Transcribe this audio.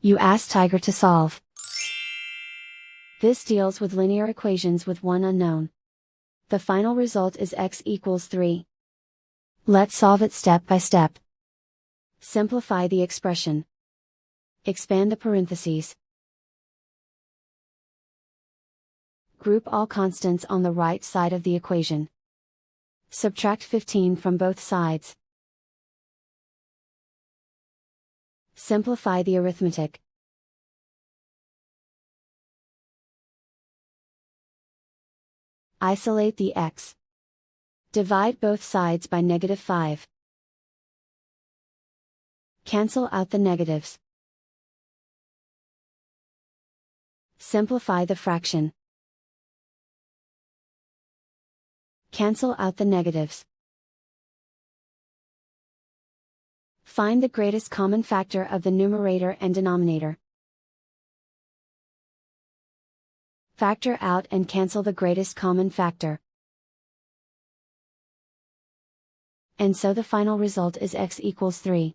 You ask Tiger to solve. This deals with linear equations with one unknown. The final result is x equals 3. Let's solve it step by step. Simplify the expression. Expand the parentheses. Group all constants on the right side of the equation. Subtract 15 from both sides. Simplify the arithmetic. Isolate the x. Divide both sides by -5. Cancel out the negatives. Simplify the fraction. Cancel out the negatives. Find the greatest common factor of the numerator and denominator. Factor out and cancel the greatest common factor. And so the final result is x equals 3.